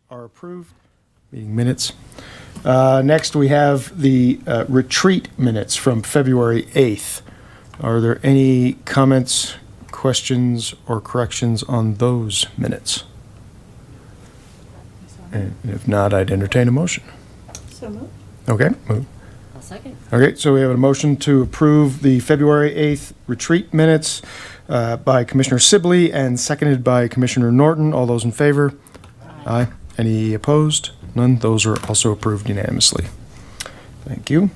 Are approved. Meeting minutes. Next, we have the retreat minutes from February 8th. Are there any comments, questions, or corrections on those minutes? And if not, I'd entertain a motion. So moved. Okay, move. I'll second. Okay, so we have a motion to approve the February 8th retreat minutes by Commissioner Sibley and seconded by Commissioner Norton. All those in favor? Aye. Any opposed? None. Those are also approved unanimously. Thank you.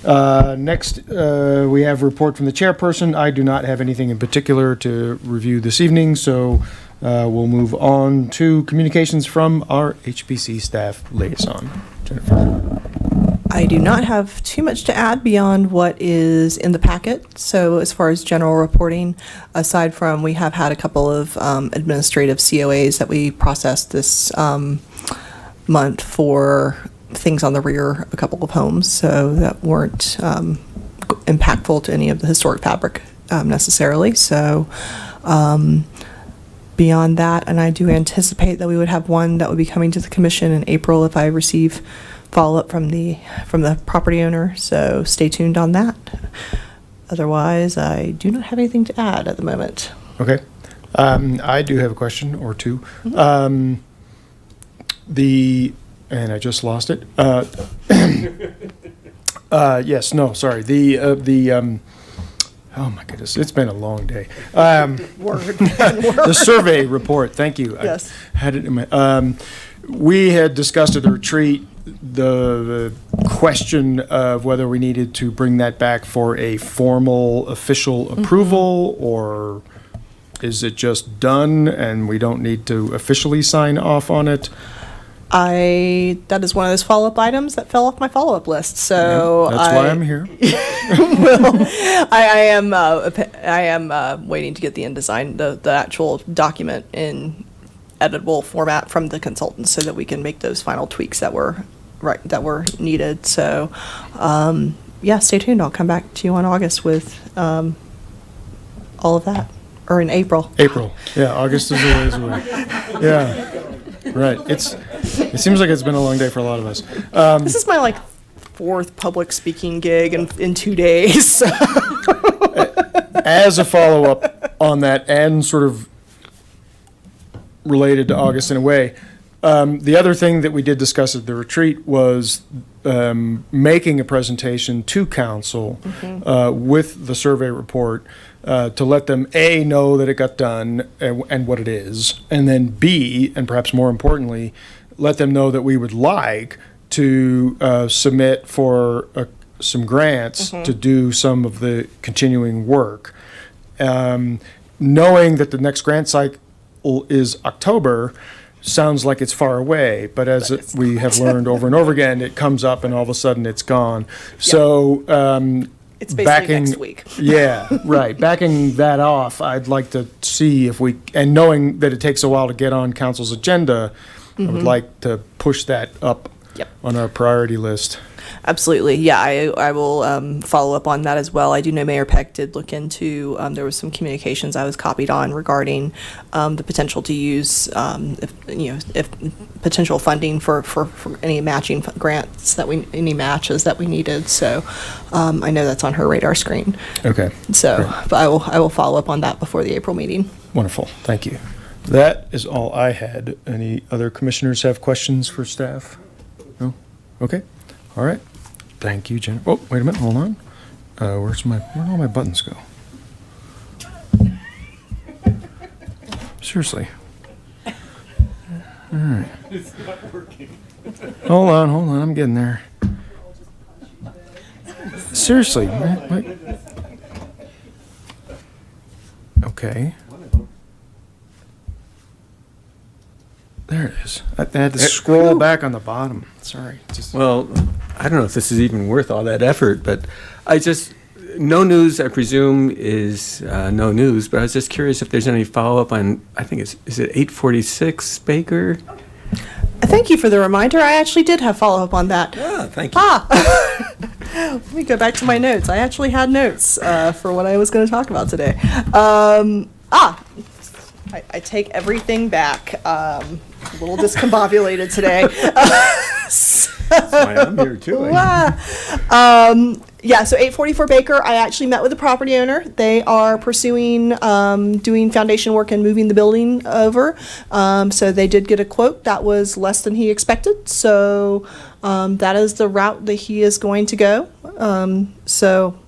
Next, we have a report from the chairperson. I do not have anything in particular to review this evening, so we'll move on to communications from our HPC staff liaison. Jennifer. I do not have too much to add beyond what is in the packet. So as far as general reporting, aside from we have had a couple of administrative COAs that we processed this month for things on the rear of a couple of homes, so that weren't impactful to any of the historic fabric necessarily. So beyond that, and I do anticipate that we would have one that would be coming to the commission in April if I receive follow-up from the property owner, so stay tuned on that. Otherwise, I do not have anything to add at the moment. Okay. I do have a question or two. Mm-hmm. And I just lost it. Yes, no, sorry. Oh my goodness, it's been a long day. The survey report, thank you. Yes. I had it in my, we had discussed at the retreat the question of whether we needed to bring that back for a formal official approval, or is it just done and we don't need to officially sign off on it? That is one of those follow-up items that fell off my follow-up list. So yeah, that's why I'm here. Well, I am waiting to get the InDesign, the actual document in editable format from the consultants, so that we can make those final tweaks that were needed. So yeah, stay tuned. I'll come back to you in August with all of that, or in April. Yeah, August is a ways away. Yeah. Right. It seems like it's been a long day for a lot of us. This is my fourth public speaking gig in 2 days. As a follow-up on that, and sort of related to August in a way, the other thing that we did discuss at the retreat was making a presentation to council with the survey report to let them, A, know that it got done and what it is, and then B, and perhaps more importantly, let them know that we would like to submit for some grants to do some of the continuing work. Knowing that the next grant cycle is October sounds like it's far away, but as we have learned over and over again, it comes up and all of a sudden it's gone. Yep. So it's basically next week. Yeah, right. Backing that off, I'd like to see if we, and knowing that it takes a while to get on council's agenda, I would like to push that up on our priority list. Absolutely. Yeah, I will follow up on that as well. I do know Mayor Peck did look into, there was some communications I was copied on regarding the potential to use, if potential funding for any matching grants any matches that we needed. So I know that's on her radar screen. Okay. So, great. But I will follow up on that before the April meeting. Wonderful. Thank you. That is all I had. Any other commissioners have questions for staff? No? Okay. All right. Thank you, Jen. Oh, wait a minute. Hold on. Where'd all my buttons go? Seriously. All right. It's not working. Hold on. I'm getting there. Seriously. Wait. Okay. There it is. I had to scroll back on the bottom. Sorry. Well, I don't know if this is even worth all that effort, but no news, I presume, is no news, but I was just curious if there's any follow-up on, I think is it 846 Baker? Thank you for the reminder. I actually did have follow-up on that. Yeah, thank you. Let me go back to my notes. I actually had notes for what I was going to talk about today. I take everything back. a little discombobulated today. That's why I'm here too. Yeah, so 844 Baker, I actually met with the property owner. They are pursuing doing foundation work and moving the building over. So they did get a quote that was less than he expected. So that is the route that he is going to go. So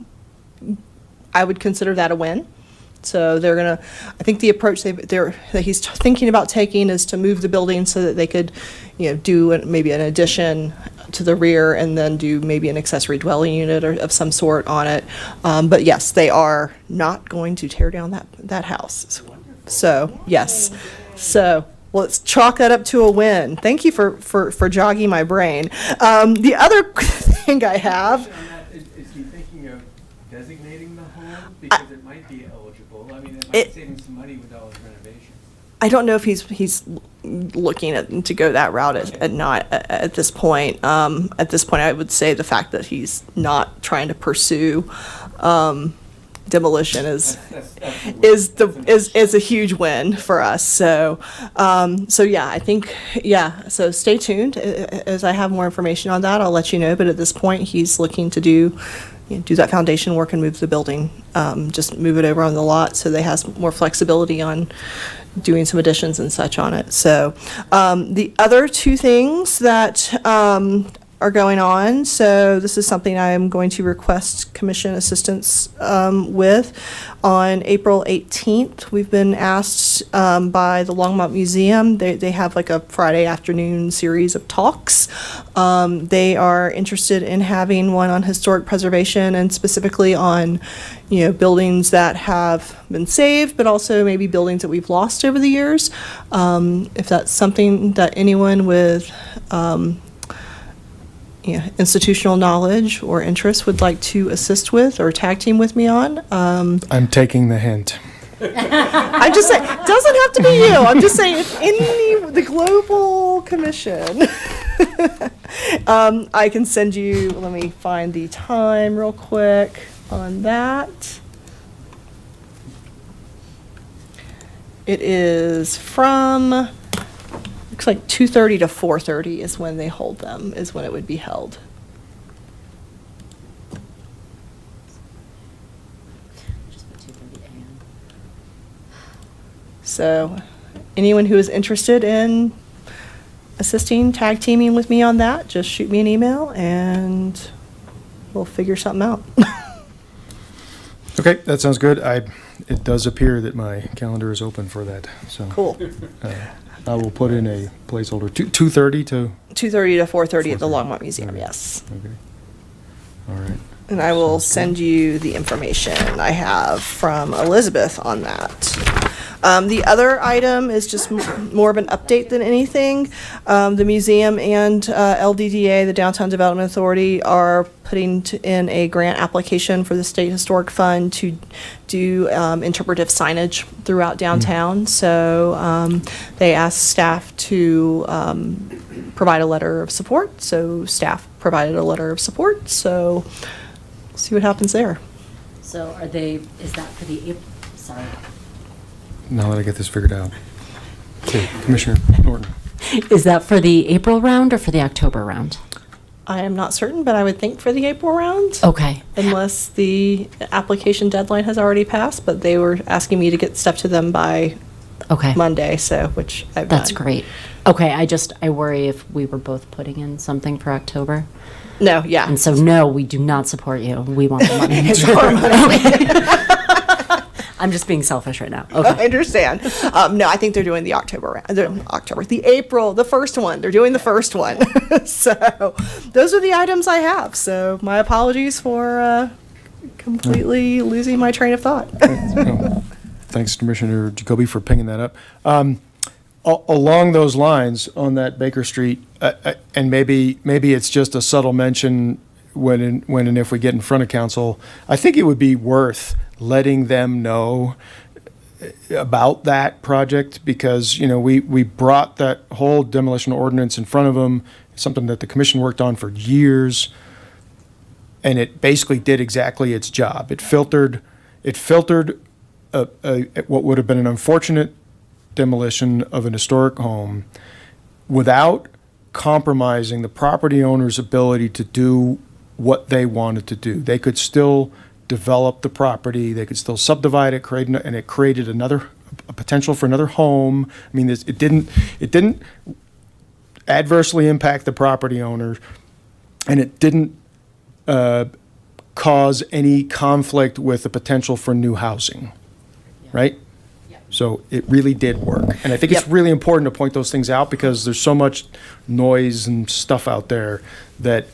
I would consider that a win. So they're gonna, I think the approach that he's thinking about taking is to move the building so that they could, do maybe an addition to the rear and then do maybe an accessory dwelling unit or of some sort on it. But yes, they are not going to tear down that house. So yes, so let's chalk that up to a win. Thank you for jogging my brain. The other thing I have. Is he thinking of designating the home because it might be eligible? I mean, it might save him some money with all his renovations. I don't know if he's looking to go that route at this point. At this point, I would say the fact that he's not trying to pursue demolition is a huge win for us. So yeah, I think So stay tuned. As I have more information on that, I'll let you know. But at this point, he's looking to do that foundation work and move the building. Just move it over on the lot so they have more flexibility on doing some additions and such on it. So the other two things that are going on, so this is something I am going to request commission assistance with. On April 18th, we've been asked by the Longmont Museum, they have like a Friday afternoon series of talks. They are interested in having one on historic preservation and specifically on buildings that have been saved, but also maybe buildings that we've lost over the years. If that's something that anyone with institutional knowledge or interest would like to assist with or tag team with me on. I'm taking the hint. I'm just saying, it doesn't have to be you. I'm just saying, if the global commission, I can send you, let me find the time real quick on that. It is from, looks like 2:30 to 4:30 is when they hold them, is when it would be held. Just put 2:30 a.m. So anyone who is interested in assisting, tag teaming with me on that, just shoot me an email and we'll figure something out. Okay, that sounds good. It does appear that my calendar is open for that, so. Cool. I will put in a placeholder, 2:30 to, 2:30 to 4:30 at the 4:30. Longmont Museum, Okay. yes. okay. All right. And I will Sounds good. send you the information I have from Elizabeth on that. The other item is just more of an update than anything. The museum and LDDA, the Downtown Development Authority, are putting in a grant application for the State Historic Fund to do interpretive signage throughout downtown. So they asked staff to provide a letter of support. So staff provided a letter of support. So see what happens there. So is that for the sorry. Now that I get this figured out. Okay, Commissioner Norton. Is that for the April round or for the October round? I am not certain, but I would think for the April round. Okay. Unless the application deadline has already passed, but they were asking me to get stuff to them by Okay. Monday, so, which I've done. That's great. Okay, I worry if we were both putting in something for October. No, yeah. And so, no, we do not support you. We want the money. It's your money. I'm just being selfish right now. I Okay. understand. No, I think they're doing the the April, the first one. They're doing the first one. So those are the items I have. So my apologies for completely losing my train of thought. Oh, thanks, Commissioner Jacoby, for picking that up. Along those lines, on that Baker Street, and maybe it's just a subtle mention when and if we get in front of council, I think it would be worth letting them know about that project because, we brought that whole demolition ordinance in front of them, something that the commission worked on for years, and it basically did exactly its job. It filtered what would have been an unfortunate demolition of an historic home without compromising the property owner's ability to do what they wanted to do. They could still develop the property, they could still subdivide it, and it created a potential for another home. I mean, it didn't adversely impact the property owner, and it didn't cause any conflict with the potential for new housing, right? So it really did work. And I think it's Yep. really important to point those things out because there's so much noise and stuff out there that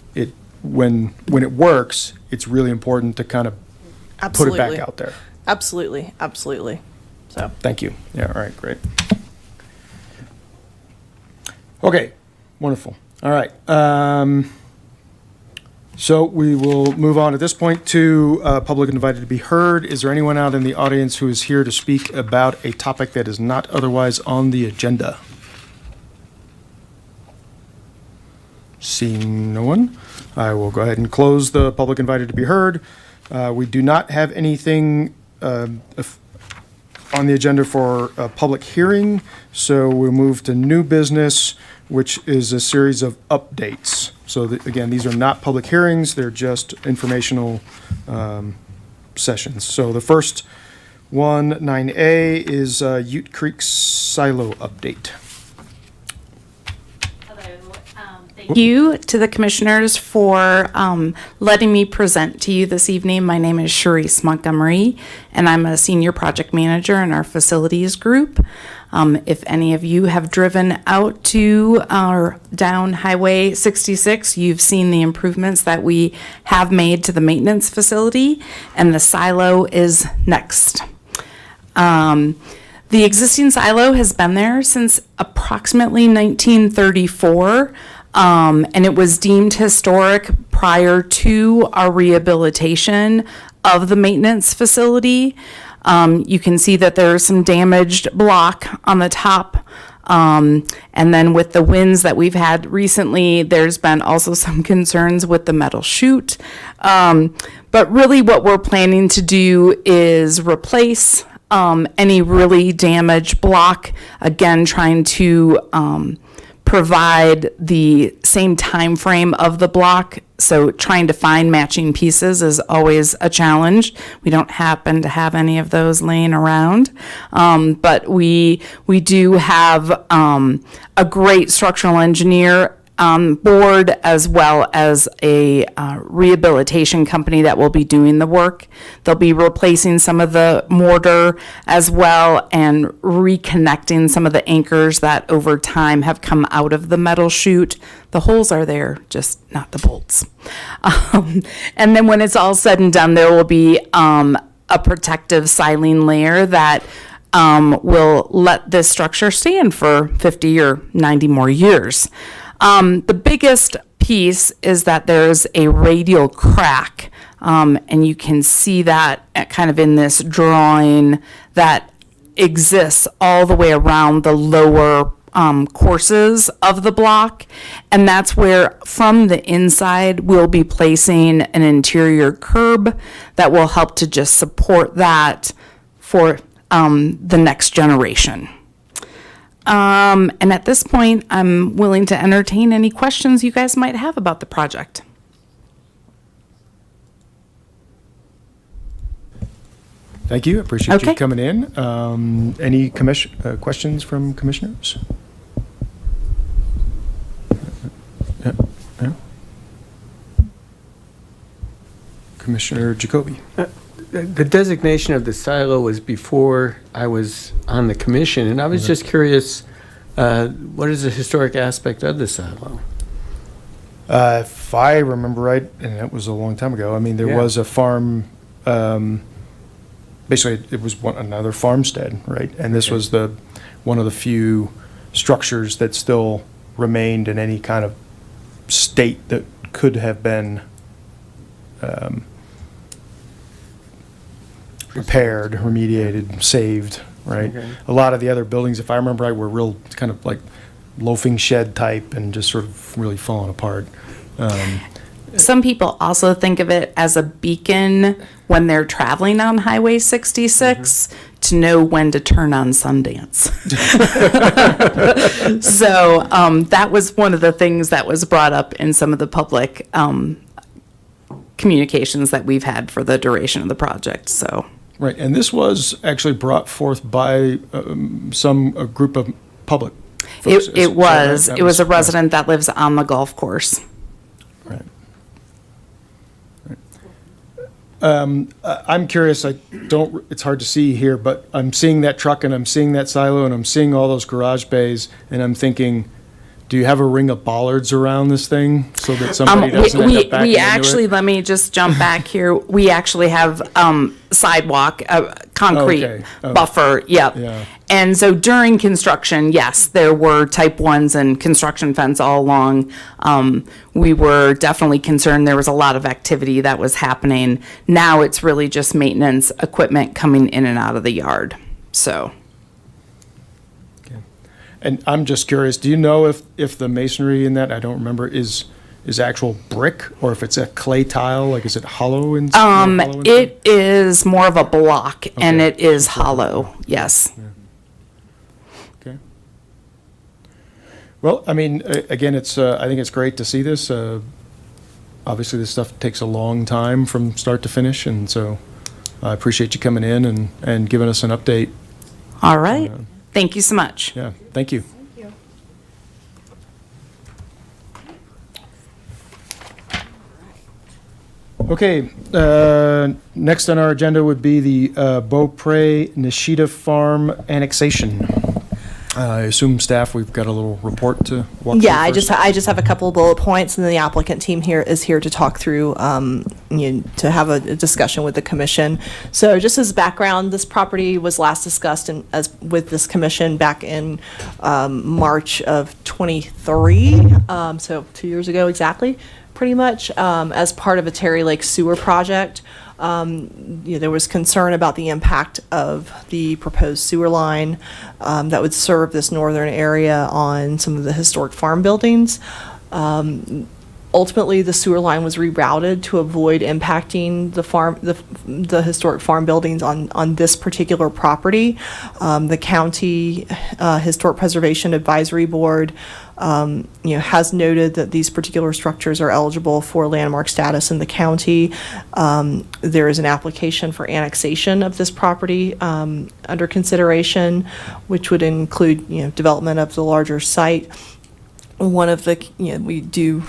when it works, it's really important to kind of put it back out there. Absolutely. So. Thank you. Yeah, all right, great. Okay, wonderful. All right. So we will move on at this point to public invited to be heard. Is there anyone out in the audience who is here to speak about a topic that is not otherwise on the agenda? Seeing no one, I will go ahead and close the public invited to be heard. We do not have anything on the agenda for a public hearing, so we'll move to new business, which is a series of updates. So again, these are not public hearings, they're just informational sessions. So the first one, 9A, is Ute Creek Silo update. Thank you to the commissioners for letting me present to you this evening. My name is Sharice Montgomery, and I'm a senior project manager in our facilities group. If any of you have driven out to our down Highway 66, you've seen the improvements that we have made to the maintenance facility, and the silo is next. The existing silo has been there since approximately 1934. And it was deemed historic prior to our rehabilitation of the maintenance facility. You can see that there's some damaged block on the top. And then with the winds that we've had recently, there's been also some concerns with the metal chute. But really what we're planning to do is replace any really damaged block, again, trying to provide the same time frame of the block. So trying to find matching pieces is always a challenge. We don't happen to have any of those laying around. But we do have a great structural engineer on board, as well as a rehabilitation company that will be doing the work. They'll be replacing some of the mortar as well and reconnecting some of the anchors that over time have come out of the metal chute. The holes are there, just not the bolts. And then when it's all said and done, there will be a protective silane layer that will let this structure stand for 50 or 90 more years. The biggest piece is that there's a radial crack, and you can see that kind of in this drawing that exists all the way around the lower courses of the block. And that's where, from the inside, we'll be placing an interior curb that will help to just support that for the next generation. And at this point, I'm willing to entertain any questions you guys might have about the project. Thank you, appreciate you Okay. coming in. Any questions from commissioners? Yeah. Commissioner Jacoby. The designation of the silo was before I was on the commission, and I was just curious, what is the historic aspect of the silo? If I remember right, and it was a long time ago, I mean, there Yeah. was a farm, basically, it was another farmstead, right? And this Okay. was one of the few structures that still remained in any kind of state that could have been repaired, remediated, saved, right? Okay. A lot of the other buildings, if I remember right, were real kind of like loafing shed type and just sort of really falling apart. Some people also think of it as a beacon when they're traveling on Highway 66 to know when to turn on Sundance. So that was one of the things that was brought up in some of the public communications that we've had for the duration of the project. So. Right, and this was actually brought forth by a group of public folks. It was. That It was a resident that lives on the golf course. Right. I'm curious, it's hard to see here, but I'm seeing that truck and I'm seeing that silo and I'm seeing all those garage bays and I'm thinking, do you have a ring of bollards around this thing so that somebody doesn't end up backing we into actually, it? let me just jump back here. We actually have sidewalk, concrete Okay. Oh. buffer, yep. Yeah. And so during construction, yes, there were type 1s and construction fence all along. We were definitely concerned there was a lot of activity that was happening. Now it's really just maintenance equipment coming in and out of the yard, so. And I'm just curious, do you know if the masonry in that, I don't remember, is actual brick or if it's a clay tile? Like, is it hollow inside? It is more of a block and Okay. it is hollow, yes. Okay. Well, I mean, again, I think it's great to see this. Obviously, this stuff takes a long time from start to finish, and so I appreciate you coming in and giving us an update. All right. Thank you so much. Yeah, thank you. Okay, next on our agenda would be the Beaupre Nishida Farm annexation. I assume staff, we've got a little report to walk through Yeah, I first. just have a couple of bullet points, and then the applicant team here is here to talk through, to have a discussion with the commission. So just as background, this property was last discussed with this commission back in March of '23, so 2 years ago exactly, pretty much, as part of a Terry Lake sewer project. There was concern about the impact of the proposed sewer line that would serve this northern area on some of the historic farm buildings. Ultimately, the sewer line was rerouted to avoid impacting the historic farm buildings on this particular property. The county Historic Preservation Advisory Board has noted that these particular structures are eligible for landmark status in the county. There is an application for annexation of this property under consideration, which would include development of the larger site. One of the, we do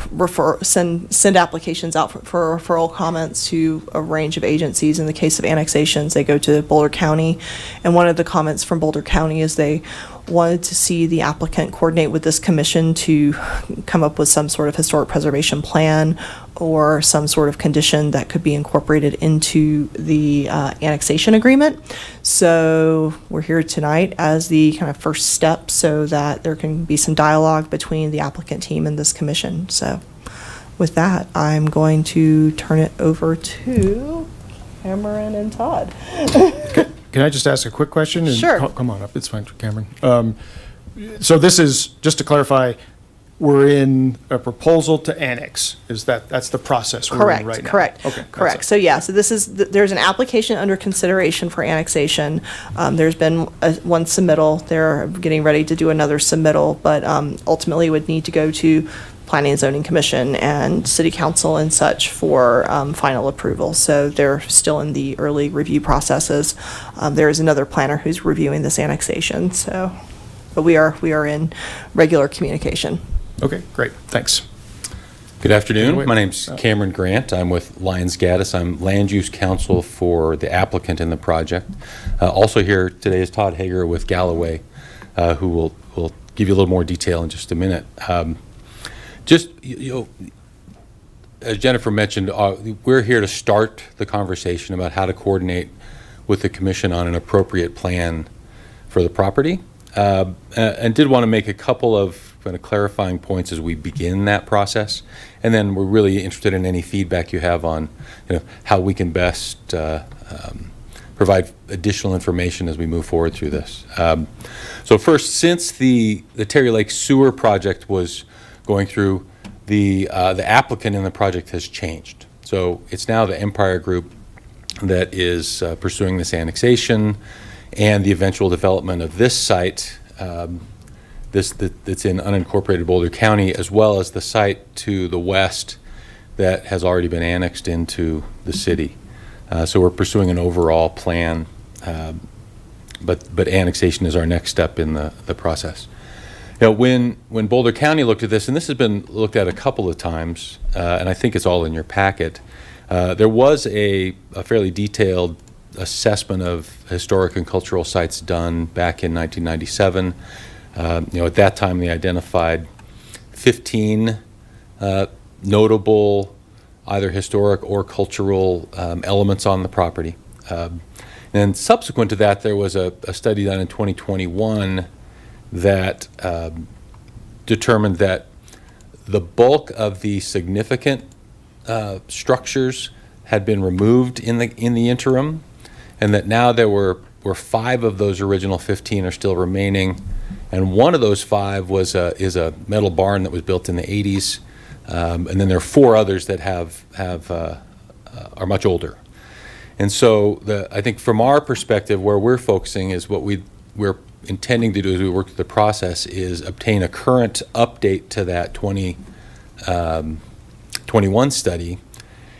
send applications out for referral comments to a range of agencies. In the case of annexations, they go to Boulder County. And one of the comments from Boulder County is they wanted to see the applicant coordinate with this commission to come up with some sort of historic preservation plan or some sort of condition that could be incorporated into the annexation agreement. So we're here tonight as the kind of first step so that there can be some dialogue between the applicant team and this commission. So with that, I'm going to turn it over to Cameron and Todd. Can I just ask a quick question? Sure. Come on up, it's fine, Cameron. So this is, just to clarify, we're in a proposal to annex. That's the process we're in right now? Correct. Okay. Correct. So yeah, so there's an application under consideration for annexation. There's been one submittal. They're getting ready to do another submittal, but ultimately would need to go to Planning and Zoning Commission and City Council and such for final approval. So they're still in the early review processes. There is another planner who's reviewing this annexation. So, but we are in regular communication. Okay, great, thanks. Good afternoon. Wait. My name's Cameron Grant. I'm with Lyons Gaddis. I'm land use counsel for the applicant in the project. Also here today is Todd Hager with Galloway, who will give you a little more detail in just a minute. Just, as Jennifer mentioned, we're here to start the conversation about how to coordinate with the commission on an appropriate plan for the property. And did want to make a couple of kind of clarifying points as we begin that process. And then we're really interested in any feedback you have on how we can best provide additional information as we move forward through this. So first, since the Terry Lake Sewer project was going through, the applicant in the project has changed. So it's now the Empire Group that is pursuing this annexation and the eventual development of this site, that's in unincorporated Boulder County, as well as the site to the west that has already been annexed into the city. So we're pursuing an overall plan, but annexation is our next step in the process. You know, when Boulder County looked at this, and this has been looked at a couple of times, and I think it's all in your packet, there was a fairly detailed assessment of historic and cultural sites done back in 1997. You know, at that time they identified 15 notable either historic or cultural elements on the property. And subsequent to that, there was a study done in 2021 that determined that the bulk of the significant structures had been removed in the interim, and that now there were 5 of those original 15 are still remaining, and one of those 5 is a metal barn that was built in the 80s, and then there are 4 others that are much older. And so I think from our perspective, where we're focusing is what we're intending to do as we work through the process is obtain a current update to that 2021 study,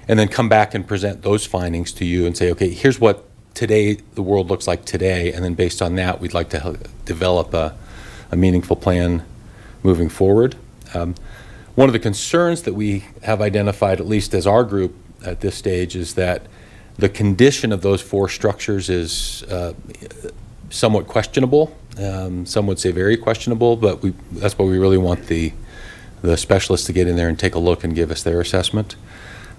and then come back and present those findings to you and say, okay, here's what today the world looks like today, and then based on that, we'd like to develop a meaningful plan moving forward. One of the concerns that we have identified, at least as our group at this stage, is that the condition of those 4 structures is somewhat questionable. Some would say very questionable, but that's why we really want the specialists to get in there and take a look and give us their assessment.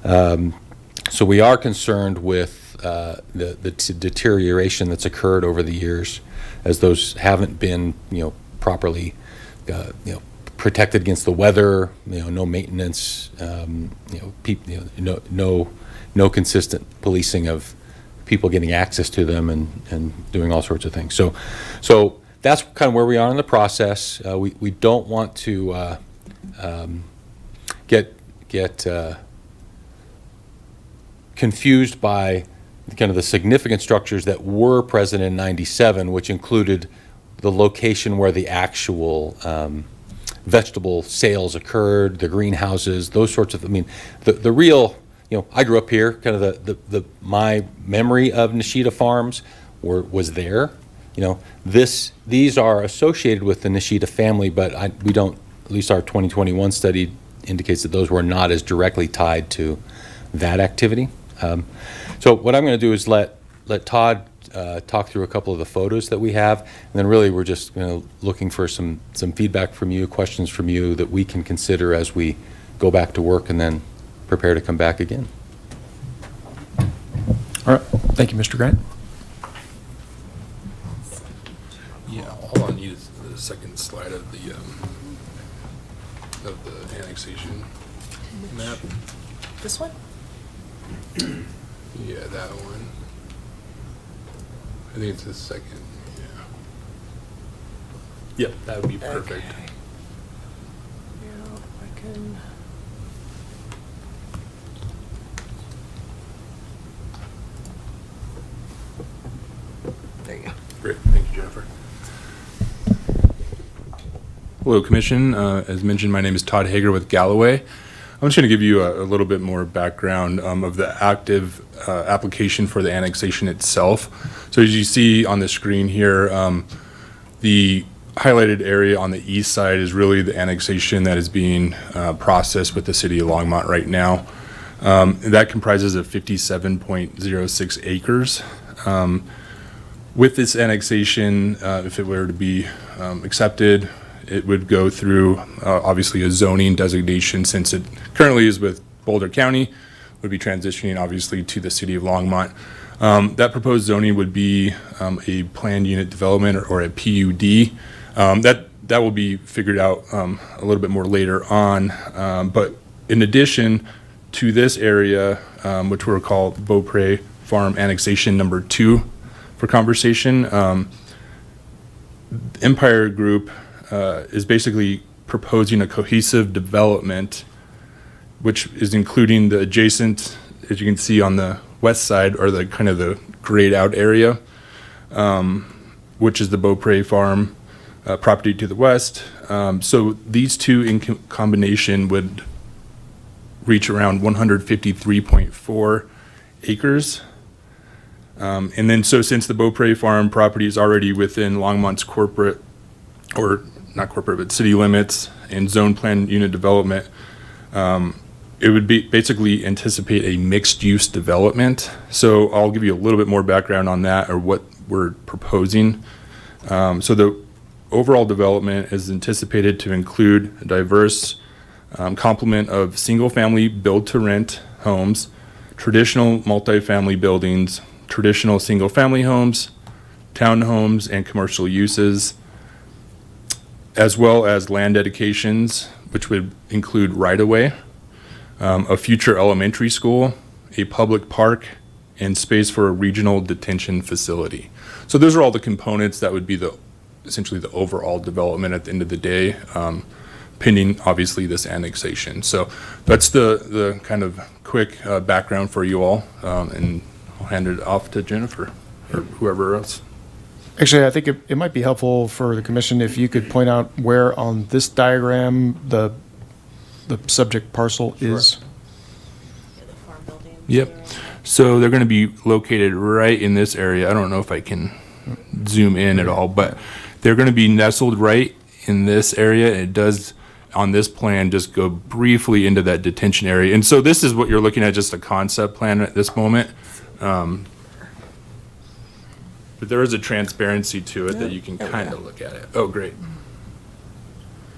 So we are concerned with the deterioration that's occurred over the years, as those haven't been, properly, protected against the weather. No maintenance. No consistent policing of people getting access to them and doing all sorts of things. So that's kind of where we are in the process. We don't want to get confused by kind of the significant structures that were present in 97, which included the location where the actual vegetable sales occurred, the greenhouses, those sorts of, the real, I grew up here, kind of my memory of Nishida Farms was there. These are associated with the Nishida family, but we don't, at least our 2021 study indicates that those were not as directly tied to that activity. So what I'm going to do is let Todd talk through a couple of the photos that we have, and then really we're just looking for some feedback from you, questions from you that we can consider as we go back to work and then prepare to come back again. All right. Thank you, Mr. Grant. Yeah, all I need is the second slide of the annexation map. This one? Yeah, that one. I think it's the second, yeah. Yep, that would be perfect. Okay. Yeah, I can. There you go. Great, thank you, Jennifer. Hello, Commission. As mentioned, my name is Todd Hager with Galloway. I'm just going to give you a little bit more background of the active application for the annexation itself. So as you see on the screen here, the highlighted area on the east side is really the annexation that is being processed with the city of Longmont right now. That comprises of 57.06 acres. With this annexation, if it were to be accepted, it would go through obviously a zoning designation, since it currently is with Boulder County, would be transitioning obviously to the city of Longmont. That proposed zoning would be a planned unit development or a PUD. That will be figured out a little bit more later on. But in addition to this area, which we'll call Beaupre Farm Annexation number 2 for conversation, Empire Group is basically proposing a cohesive development which is including the adjacent, as you can see on the west side, or the kind of the grayed out area, which is the Beaupre Farm property to the west. So these two in combination would reach around 153.4 acres. And then, so since the Beaupre Farm property is already within Longmont's corporate, or not corporate, but city limits and zone plan unit development, it would be basically anticipate a mixed-use development. So I'll give you a little bit more background on that, or what we're proposing. So the overall development is anticipated to include a diverse complement of single-family build-to-rent homes, traditional multifamily buildings, traditional single-family homes, townhomes, and commercial uses, as well as land dedications, which would include right-of-way, a future elementary school, a public park, and space for a regional detention facility. So those are all the components that would be essentially the overall development at the end of the day, pending obviously this annexation. So that's the kind of quick background for you all, and I'll hand it off to Jennifer or whoever else. Actually, I think it might be helpful for the commission if you could point out where on this diagram the subject parcel is. Yep. So they're going to be located right in this area. I don't know if I can zoom in at all, but they're going to be nestled right in this area. It does, on this plan, just go briefly into that detention area. And so this is what you're looking at, just a concept plan at this moment. But there is a transparency to it that you can kind of look at it. Oh, great.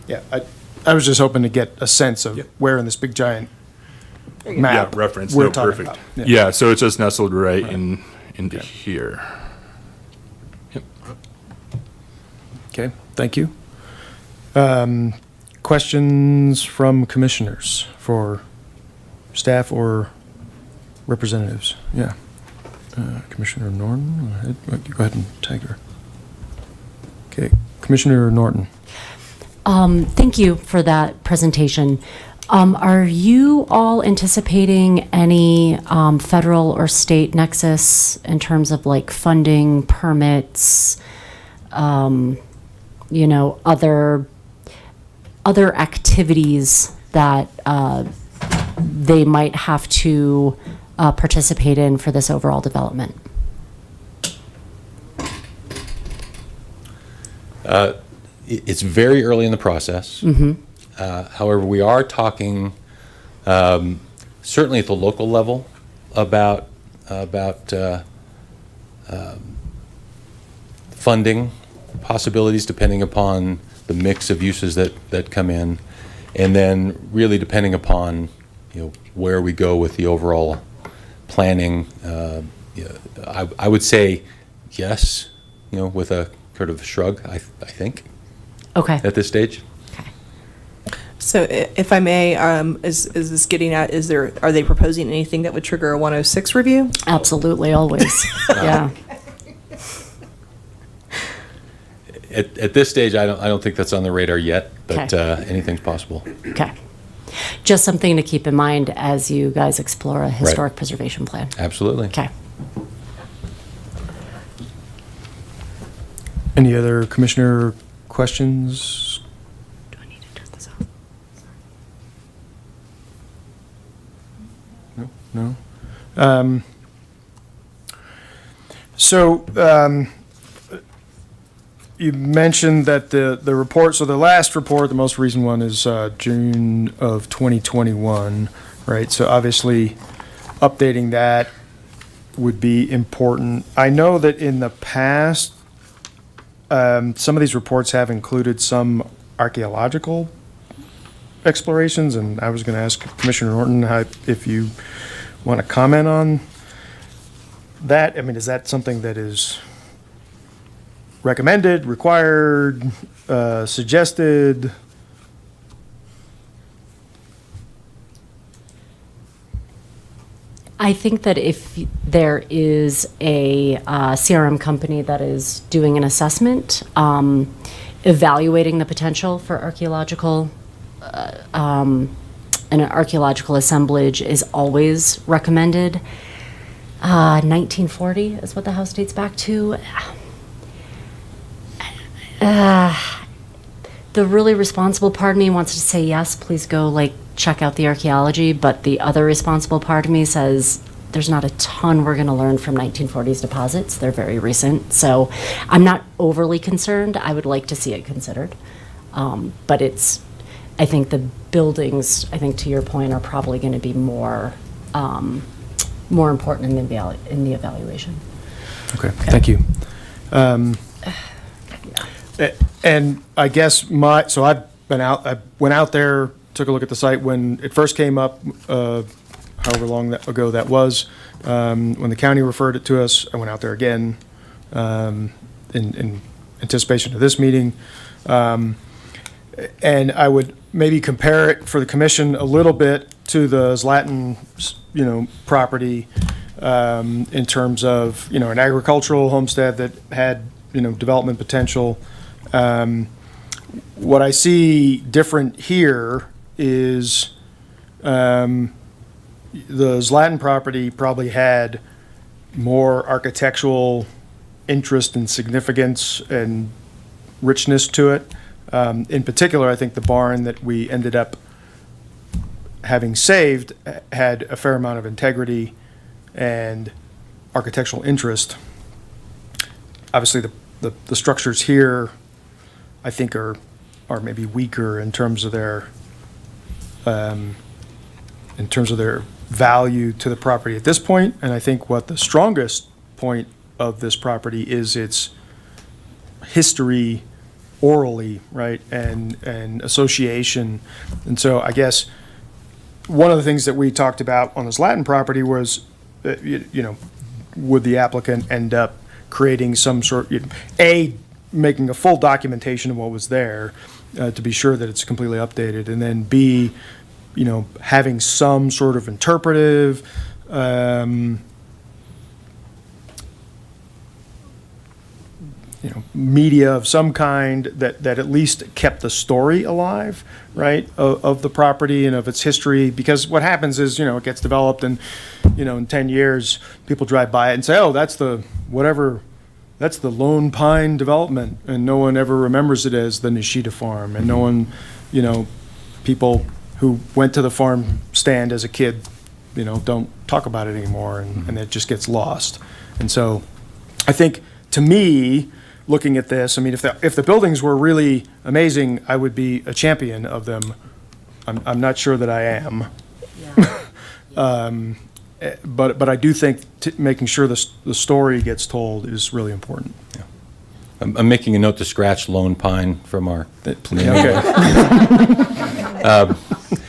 Yeah, I was just hoping to get a sense of where in this big giant map Yeah, reference. we're No, talking perfect. about. Yeah, so it's just nestled right into here. Yep. Okay, thank you. Questions from commissioners for staff or representatives? Yeah. Commissioner Norton, go ahead and take her. Okay, Commissioner Norton. Thank you for that presentation. Are you all anticipating any federal or state nexus in terms of like funding, permits, other activities that they might have to participate in for this overall development? It's very early in the process. However, we are talking certainly at the local level about funding possibilities depending upon the mix of uses that come in, and then really depending upon where we go with the overall planning. I would say yes, with a sort of shrug, I think. Okay. At this stage. So if I may, is this getting at, are they proposing anything that would trigger a 106 review? Absolutely, always. Yeah. At this stage, I don't think that's on the radar yet, but anything's possible. Okay. Just something to keep in mind as you guys explore a historic preservation plan. Absolutely. Okay. Any other commissioner questions? Do I need to turn this off? No? You mentioned that the report, so the last report, the most recent one is June of 2021, right? So obviously updating that would be important. I know that in the past, some of these reports have included some archaeological explorations, and I was going to ask Commissioner Norton if you want to comment on that. I mean, is that something that is recommended, required, suggested? I think that if there is a CRM company that is doing an assessment, evaluating the potential for archaeological an archaeological assemblage is always recommended. 1940 is what the house dates back to. The really responsible part of me wants to say, yes, please go like check out the archaeology, but the other responsible part of me says there's not a ton we're going to learn from 1940s deposits. They're very recent. So I'm not overly concerned. I would like to see it considered. But I think the buildings, I think to your point, are probably going to be more important in the evaluation. Okay, thank you. And I guess so I went out there, took a look at the site when it first came up, however long ago that was. When the county referred it to us, I went out there again in anticipation of this meeting. And I would maybe compare it for the commission a little bit to the Zlatan, property in terms of, an agricultural homestead that had, development potential. What I see different here is the Zlatan property probably had more architectural interest and significance and richness to it. In particular, I think the barn that we ended up having saved had a fair amount of integrity and architectural interest. Obviously, the structures here, I think, are maybe weaker in terms of their value to the property at this point. And I think what the strongest point of this property is its history orally, right, and association. And so I guess one of the things that we talked about on this Latin property was, would the applicant end up creating some sort, making a full documentation of what was there to be sure that it's completely updated, and then B, having some sort of interpretive media of some kind that at least kept the story alive, right, of the property and of its history. Because what happens is, it gets developed and, in 10 years, people drive by it and say, oh, that's the Lone Pine development. And no one ever remembers it as the Nishida farm. And no one, people who went to the farm stand as a kid, don't talk about it anymore. And it just gets lost. And so I think, to me, looking at this, I mean, if the buildings were really amazing, I would be a champion of them. I'm not sure that I am. Yeah. But I do think making sure the story gets told is really important. Yeah. I'm making a note to scratch Lone Pine from our. Okay.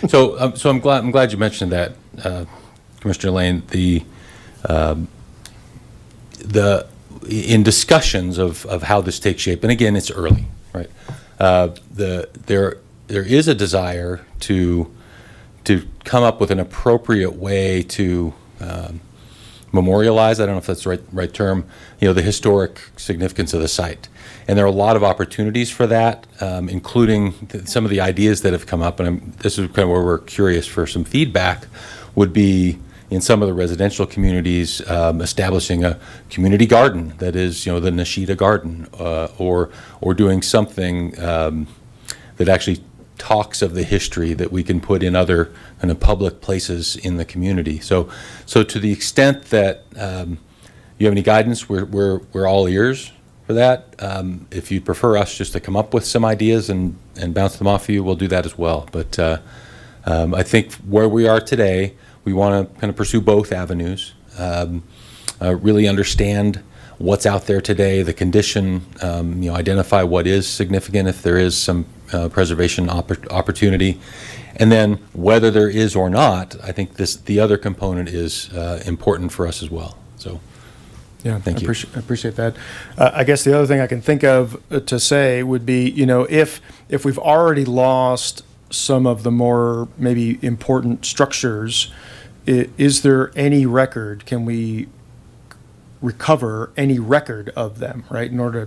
So I'm glad you mentioned that, Commissioner Lane. In discussions of how this takes shape, and again, it's early, right? There is a desire to come up with an appropriate way to memorialize, I don't know if that's the right term, the historic significance of the site. And there are a lot of opportunities for that, including some of the ideas that have come up, and this is kind of where we're curious for some feedback, would be in some of the residential communities, establishing a community garden that is, the Nishida garden, or doing something that actually talks of the history that we can put in other kind of public places in the community. So to the extent that you have any guidance, we're all ears for that. If you'd prefer us just to come up with some ideas and bounce them off you, we'll do that as well. But I think where we are today, we want to kind of pursue both avenues, really understand what's out there today, the condition, identify what is significant if there is some preservation opportunity, and then whether there is or not, I think the other component is important for us as well. So, yeah, thank you. I appreciate that. I guess the other thing I can think of to say would be, if we've already lost some of the more maybe important structures, is there any record? Can we recover any record of them, right? In order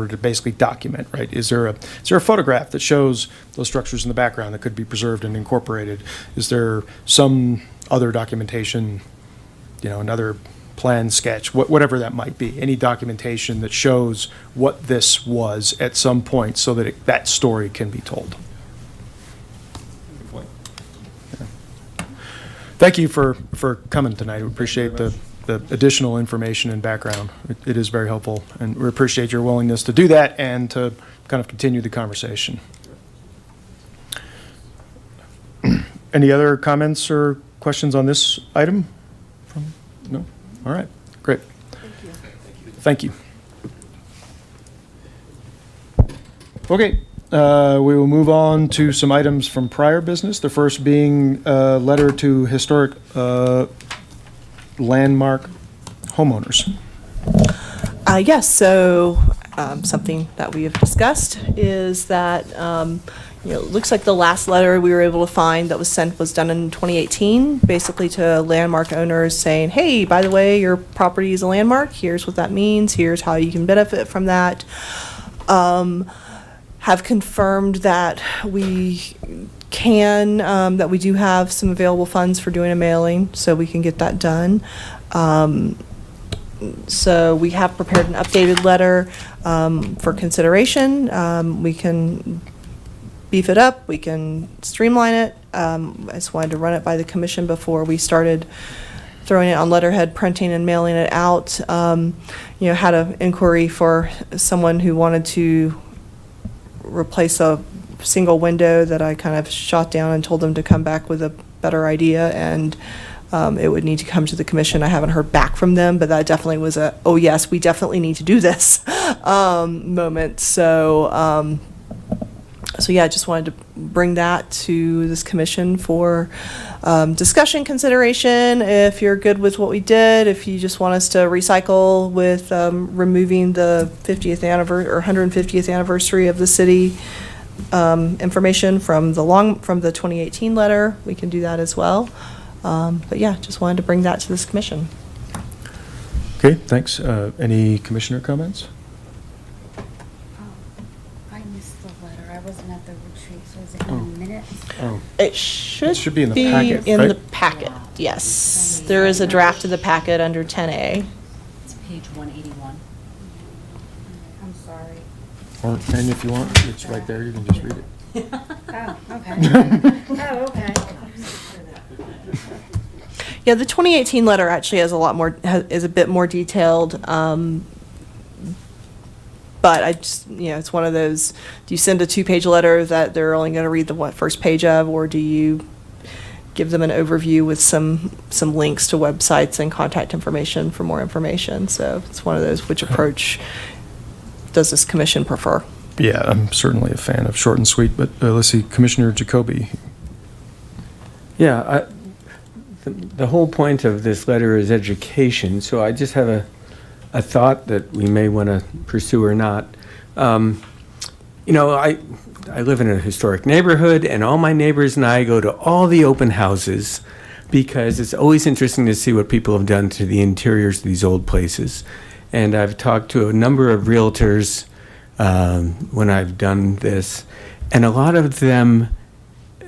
to basically document, right? Is there a photograph that shows those structures in the background that could be preserved and incorporated? Is there some other documentation, another plan, sketch, whatever that might be, any documentation that shows what this was at some point so that that story can be told? Thank you for coming tonight. We appreciate the additional information and background. It is very helpful, and we appreciate your willingness to do that and to kind of continue the conversation. Any other comments or questions on this item? No? All right, great. Thank you. Okay. We will move on to some items from prior business. The first being a letter to historic landmark homeowners. Yes, so something that we have discussed is that, it looks like the last letter we were able to find that was sent was done in 2018, basically to landmark owners saying, hey, by the way, your property is a landmark. Here's what that means. Here's how you can benefit from that. Have confirmed that we can, that we do have some available funds for doing a mailing, so we can get that done. So we have prepared an updated letter for consideration. We can beef it up, we can streamline it. I just wanted to run it by the commission before we started throwing it on letterhead, printing and mailing it out. Had an inquiry for someone who wanted to replace a single window that I kind of shot down and told them to come back with a better idea, and it would need to come to the commission. I haven't heard back from them, but that definitely was a, oh yes, we definitely need to do this moment. So yeah, I just wanted to bring that to this commission for discussion, consideration. If you're good with what we did, if you just want us to recycle with removing the 50th anniversary or 150th anniversary of the city information from the 2018 letter, we can do that as well. But yeah, just wanted to bring that to this commission. Okay, thanks. Any commissioner comments? I missed the letter. I wasn't at the retreat, so is it in the minutes? Oh, It should be in the packet, in right? the packet, yes. There is a draft of the packet under 10A. It's page 181. I'm sorry. And if you want, it's right there. You can just read it. Oh, okay. Oh, okay. Yeah, the 2018 letter actually has a lot more, is a bit more detailed. But I just, it's one of those, do you send a 2-page letter that they're only going to read the first page of, or do you give them an overview with some links to websites and contact information for more information? So it's one of those, which approach does this commission prefer? Yeah, I'm certainly a fan of short and sweet, but let's see, Commissioner Jacoby. Yeah, the whole point of this letter is education, so I just have a thought that we may want to pursue or not. I live in a historic neighborhood, and all my neighbors and I go to all the open houses because it's always interesting to see what people have done to the interiors of these old places. And I've talked to a number of realtors when I've done this, and a lot of them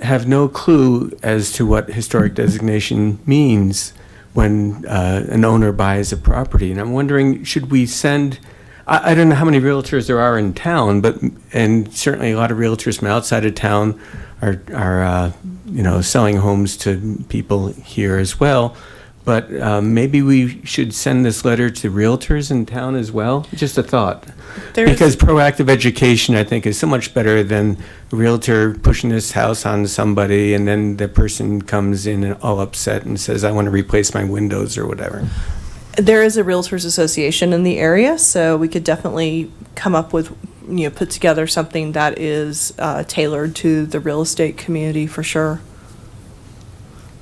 have no clue as to what historic designation means when an owner buys a property. And I'm wondering, should we send, I don't know how many realtors there are in town, and certainly a lot of realtors from outside of town are selling homes to people here as well. But maybe we should send this letter to realtors in town as well. Just a thought. Because proactive education, I think, is so much better than a realtor pushing this house on somebody and then the person comes in and all upset and says, I want to replace my windows or whatever. There is a Realtors Association in the area, so we could definitely come up with, put together something that is tailored to the real estate community for sure.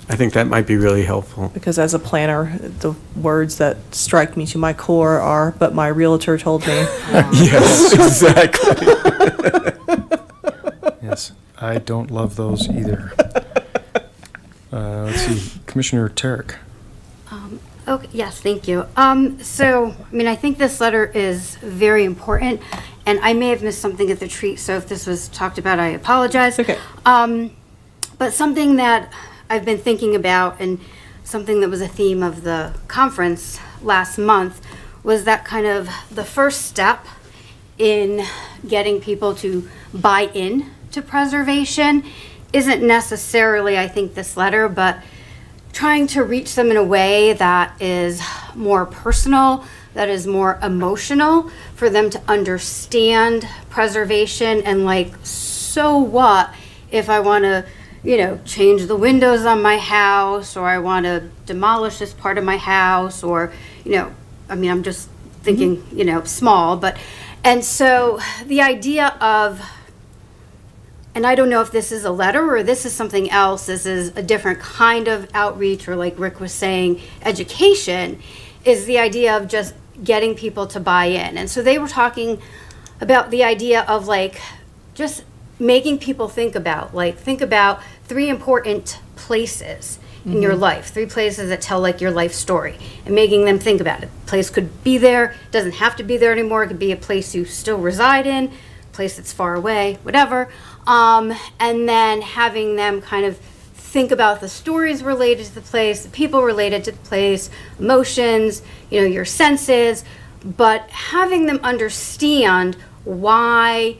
I think that might be really helpful. Because as a planner, the words that strike me to my core are, but my realtor told me. Yes, exactly. Yes, I don't love those either. Let's see, Commissioner Tarek. Okay, yes, thank you. So, I mean, I think this letter is very important, and I may have missed something at the retreat, so if this was talked about, I apologize. Okay. But something that I've been thinking about, and something that was a theme of the conference last month, was that kind of the first step in getting people to buy in to preservation isn't necessarily, I think, this letter, but trying to reach them in a way that is more personal, that is more emotional, for them to understand preservation and like, so what if I want to, you know, change the windows on my house, or I want to demolish this part of my house, or, you know, I mean, I'm just thinking, you know, small, but, and so the idea of, and I don't know if this is a letter or this is something else, this is a different kind of outreach, or like Rick was saying, education, is the idea of just getting people to buy in. And so they were talking about the idea of like, just making people think about 3 important places in your life, 3 places that tell like your life story, and making them think about it. Place could be there, doesn't have to be there anymore, it could be a place you still reside in, place that's far away, whatever. And then having them kind of think about the stories related to the place, the people related to the place, emotions, you know, your senses, but having them understand why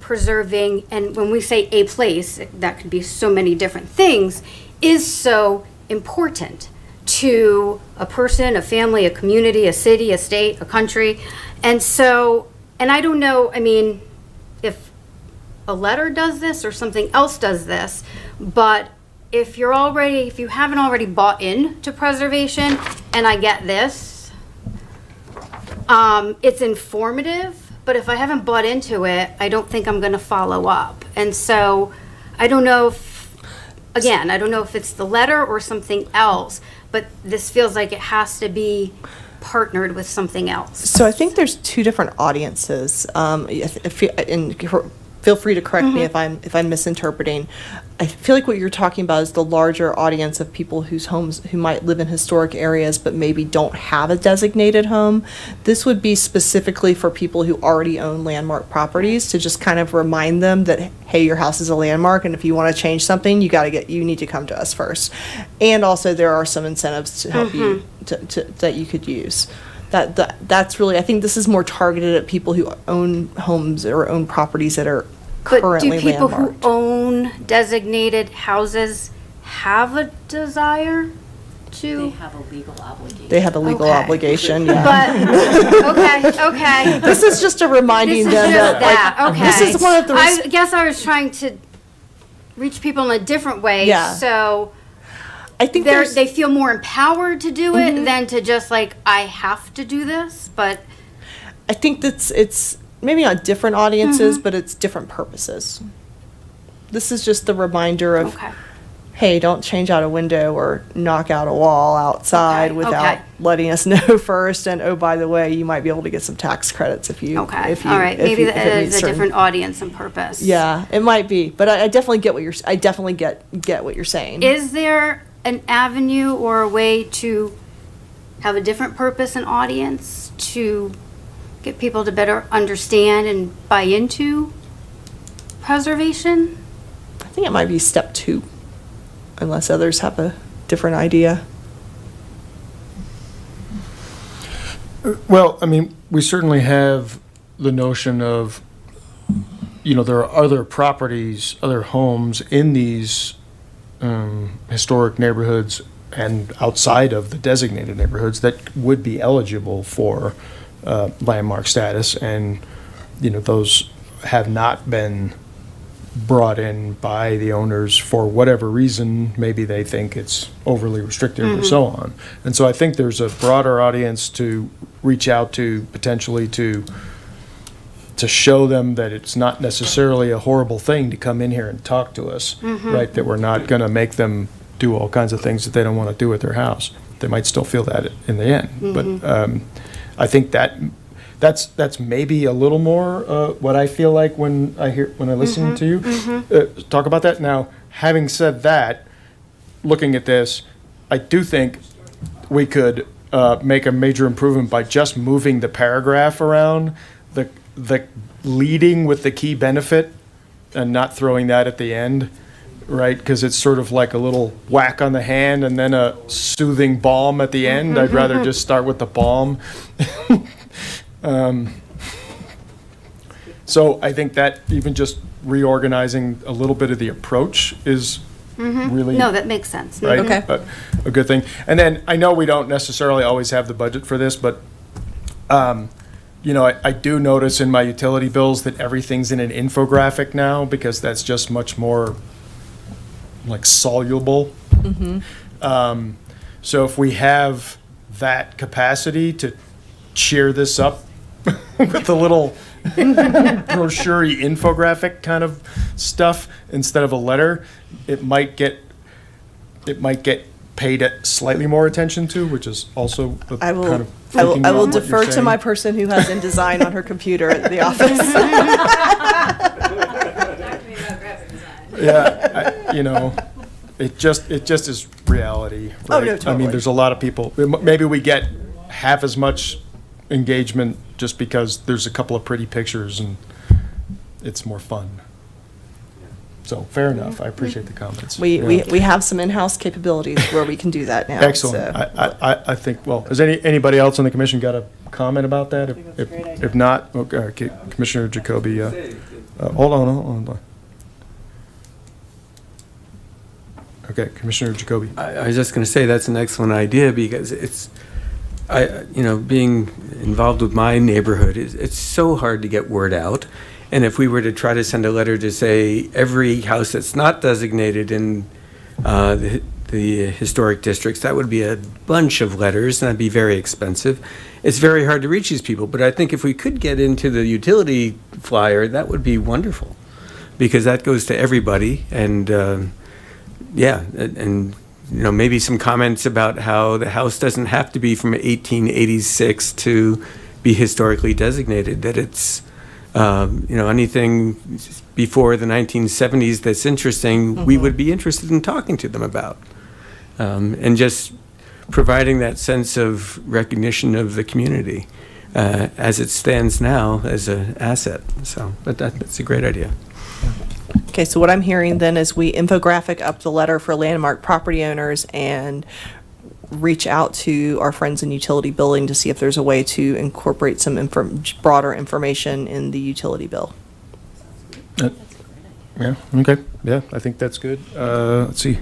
preserving, and when we say a place, that could be so many different things, is so important to a person, a family, a community, a city, a state, a country. And so, and I don't know, I mean, if a letter does this or something else does this, but if you haven't already bought into preservation, and I get this, it's informative, but if I haven't bought into it, I don't think I'm going to follow up. And so I don't know if it's the letter or something else, but this feels like it has to be partnered with something else. So I think there's 2 different audiences. Feel free to correct me if I'm misinterpreting. I feel like what you're talking about is the larger audience of people who might live in historic areas but maybe don't have a designated home. This would be specifically for people who already own landmark properties, to just kind of remind them that, hey, your house is a landmark, and if you want to change something, you need to come to us first. And also there are some incentives to help you that you could use. That's really, I think this is more targeted at people who own homes or own properties that are currently But do people landmarked. who own designated houses have a desire to? have a legal obligation. They have a legal Okay. obligation, yeah. But, okay. This is just a reminding This is them just that, that, okay. this is one of the I guess I was trying to reach people in a different way, Yeah. so I think there's, they feel more empowered to do it than to just like, I have to do this, but. I think it's maybe not different audiences, but it's different purposes. This is just the reminder of, Okay. hey, don't change out a window or knock out a wall outside Okay, without okay. letting us know first. And oh, by the way, you might be able to get some tax credits if you. Okay, if you, all right, if maybe you- if it that meets is a certain- different audience and purpose. Yeah, it might be, but I definitely get I definitely get what you're saying. Is there an avenue or a way to have a different purpose and audience to get people to better understand and buy into preservation? I think it might be step 2, unless others have a different idea. Well, I mean, we certainly have the notion of, you know, there are other properties, other homes in these historic neighborhoods and outside of the designated neighborhoods that would be eligible for landmark status, and, you know, those have not been brought in by the owners for whatever reason. Maybe they think it's overly restrictive or so on. And so I think there's a broader audience to reach out to, potentially to show them that it's not necessarily a horrible thing to come in here and talk to us, right? That we're not going to make them do all kinds of things that they don't want to do at their house. They might still feel that in the end. But I think that's maybe a little more what I feel like when I listen to you talk about that. Now, having said that, looking at this, I do think we could make a major improvement by just moving the paragraph around, the leading with the key benefit and not throwing that at the end, right? Because it's sort of like a little whack on the hand and then a soothing balm at the end. I'd rather just start with the balm. So I think that even just reorganizing a little bit of the approach is really. No, that makes sense. Right? Okay. A good thing. And then I know we don't necessarily always have the budget for this, but, you know, I do notice in my utility bills that everything's in an infographic now because that's just much more like soluble. So if we have that capacity to cheer this up with a little brochure-y infographic kind of stuff instead of a letter, it might get paid at slightly more attention to, which is also the I will, kind of I will, thinking I will about what defer you're to saying. my person who has InDesign on her computer at the office. Yeah, you know, it just is reality. Oh, right? no, I mean, totally. there's a lot of people, maybe we get half as much engagement just because there's a couple of pretty pictures and it's more fun. So, fair enough, I appreciate the comments. We Yeah. have some in-house capabilities where we can do that now. Excellent. so. I think, well, has anybody else on the commission got a comment about that? If not, okay, Commissioner Jacoby, hold on. Okay, Commissioner Jacoby. I was just going to say that's an excellent idea because being involved with my neighborhood, it's so hard to get word out. And if we were to try to send a letter to say every house that's not designated in the historic districts, that would be a bunch of letters and that'd be very expensive. It's very hard to reach these people, but I think if we could get into the utility flyer, that would be wonderful because that goes to everybody. And maybe some comments about how the house doesn't have to be from 1886 to be historically designated, that it's, anything before the 1970s that's interesting, we would be interested in talking to them about. And just providing that sense of recognition of the community as it stands now as an asset. So, but that's a great idea. Okay, so what I'm hearing then is we infographic up the letter for landmark property owners and reach out to our friends in utility billing to see if there's a way to incorporate some broader information in the utility bill. Yeah, okay, yeah, I think that's good. Let's see.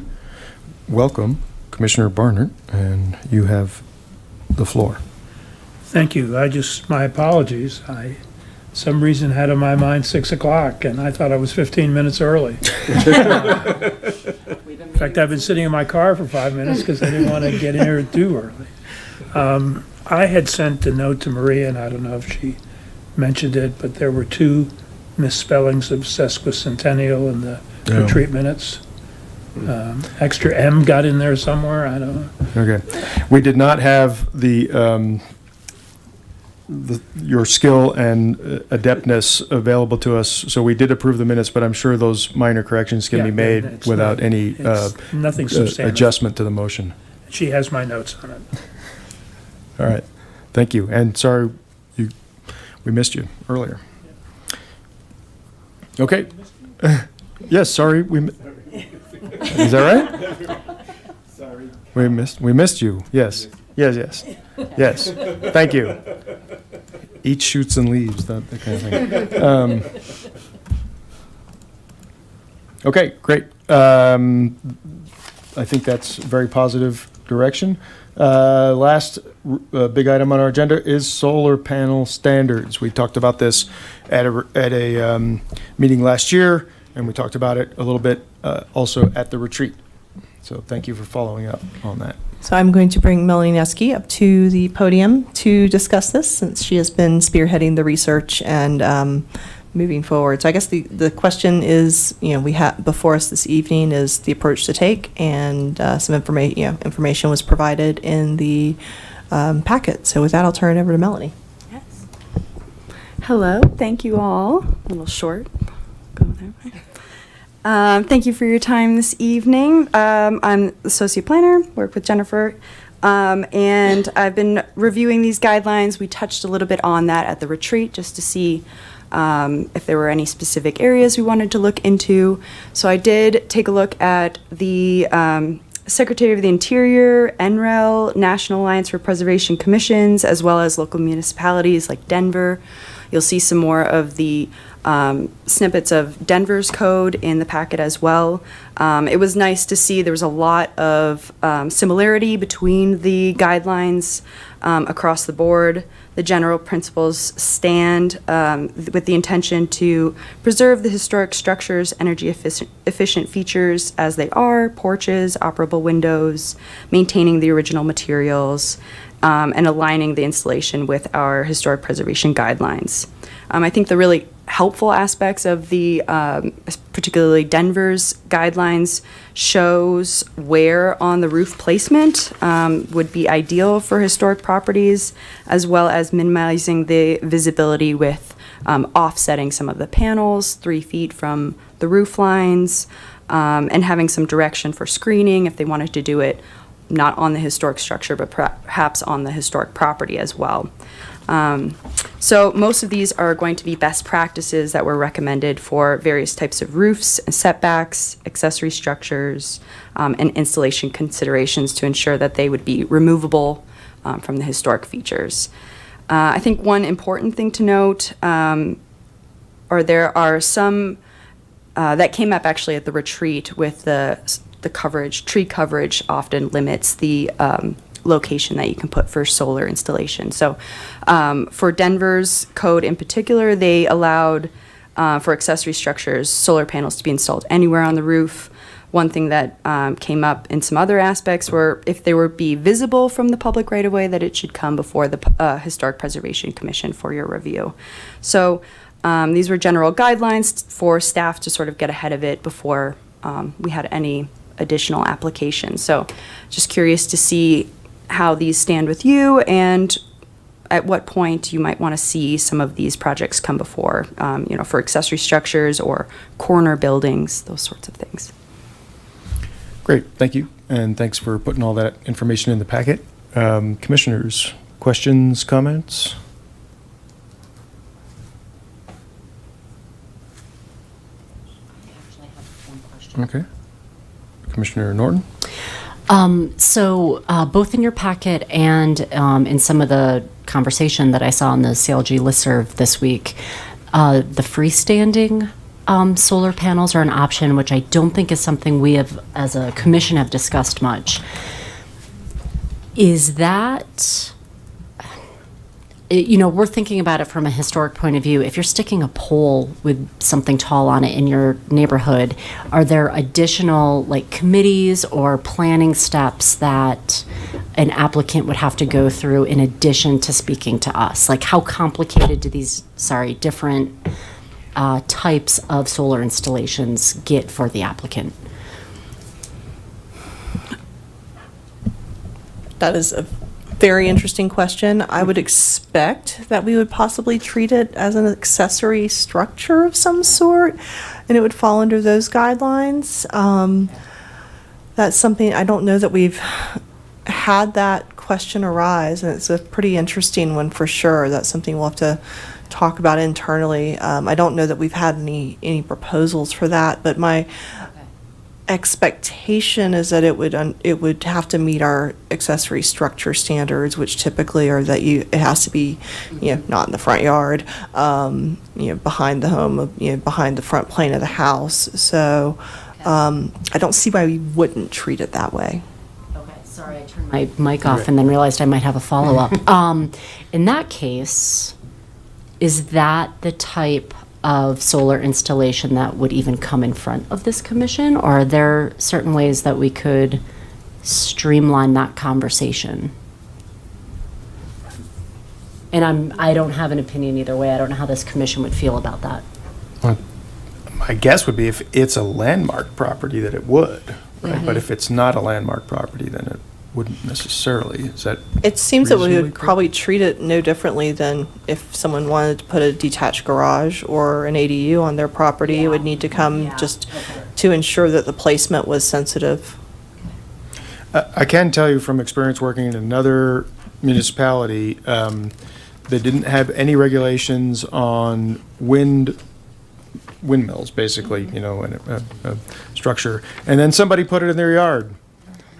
Welcome, Commissioner Barnard, and you have the floor. Thank you. My apologies. Some reason had in my mind 6 o'clock, and I thought I was 15 minutes early. In fact, I've been sitting in my car for 5 minutes because I didn't want to get in here too early. I had sent a note to Maria, and I don't know if she mentioned it, but there were 2 misspellings of sesquicentennial in the retreat minutes. Extra M got in there somewhere, I don't know. Okay. We did not have your skill and adeptness available to us, so we did approve the minutes, but I'm sure those minor corrections can be Yeah, made it's without not- any it's nothing substantial. adjustment to the motion. She has my notes on it. All right, thank you, and sorry, we missed you earlier. Okay. Yes, sorry, is that right? Sorry. We missed you, yes. Yes. Thank you. Eat shoots and leaves, that kind of thing. Okay, great. I think that's very positive direction. Last big item on our agenda is solar panel standards. We talked about this at a meeting last year, and we talked about it a little bit also at the retreat. So thank you for following up on that. So I'm going to bring Melanie Neske up to the podium to discuss this, since she has been spearheading the research and moving forward. So I guess the question is, we have before us this evening is the approach to take, and some information was provided in the packet. So with that, I'll turn it over to Melanie. Yes. Hello, thank you all. A little short. Go there. Thank you for your time this evening. I'm the associate planner, work with Jennifer. And I've been reviewing these guidelines. We touched a little bit on that at the retreat just to see if there were any specific areas we wanted to look into. So I did take a look at the Secretary of the Interior, NREL, National Alliance for Preservation Commissions, as well as local municipalities like Denver. You'll see some more of the snippets of Denver's code in the packet as well. It was nice to see there was a lot of similarity between the guidelines across the board. The general principles stand with the intention to preserve the historic structures' energy efficient features as they are, porches, operable windows, maintaining the original materials, and aligning the installation with our historic preservation guidelines. I think the really helpful aspects of the, particularly Denver's guidelines, shows where on the roof placement would be ideal for historic properties, as well as minimizing the visibility with offsetting some of the panels 3 feet from the roof lines, and having some direction for screening if they wanted to do it not on the historic structure, but perhaps on the historic property as well. So most of these are going to be best practices that were recommended for various types of roofs and setbacks, accessory structures, and installation considerations to ensure that they would be removable from the historic features. I think one important thing to note, or there are some that came up actually at the retreat with the coverage, tree coverage often limits the location that you can put for solar installation. So for Denver's code in particular, they allowed for accessory structures, solar panels to be installed anywhere on the roof. One thing that came up in some other aspects were if they were be visible from the public right of way, that it should come before the Historic Preservation Commission for your review. So these were general guidelines for staff to sort of get ahead of it before we had any additional applications. So just curious to see how these stand with you and at what point you might want to see some of these projects come before, for accessory structures or corner buildings, those sorts of things. Great, thank you, and thanks for putting all that information in the packet. Commissioners, questions, comments? Okay. Commissioner Norton? So both in your packet and in some of the conversation that I saw on the CLG listserv this week, the freestanding solar panels are an option, which I don't think is something we have, as a commission, have discussed much. Is that, we're thinking about it from a historic point of view. If you're sticking a pole with something tall on it in your neighborhood, are there additional committees or planning steps that an applicant would have to go through in addition to speaking to us? Like, how complicated do these, different types of solar installations get for the applicant? That is a very interesting question. I would expect that we would possibly treat it as an accessory structure of some sort, and it would fall under those guidelines. That's something, I don't know that we've had that question arise, and it's a pretty interesting one for sure. That's something we'll have to talk about internally. I don't know that we've had any proposals for that, but my expectation is that it would have to meet our accessory structure standards, which typically are that it has to be, not in the front yard, behind the home, behind the front plane of the house. So I don't see why we wouldn't treat it that way. Okay, sorry, I turned my mic off and then realized I might have a follow-up. In that case, is that the type of solar installation that would even come in front of this commission, or are there certain ways that we could streamline that conversation? And I don't have an opinion either way. I don't know how this commission would feel about that. My guess would be if it's a landmark property that it would, right? Mm-hmm. But if it's not a landmark property, then it wouldn't necessarily. Is that? It seems that we reasonably would correct? probably treat it no differently than if someone wanted to put a detached garage or an ADU on their property. It would need to come just to ensure that the placement was sensitive. I can tell you from experience working in another municipality, they didn't have any regulations on windmills, basically, you know, and a structure. And then somebody put it in their yard,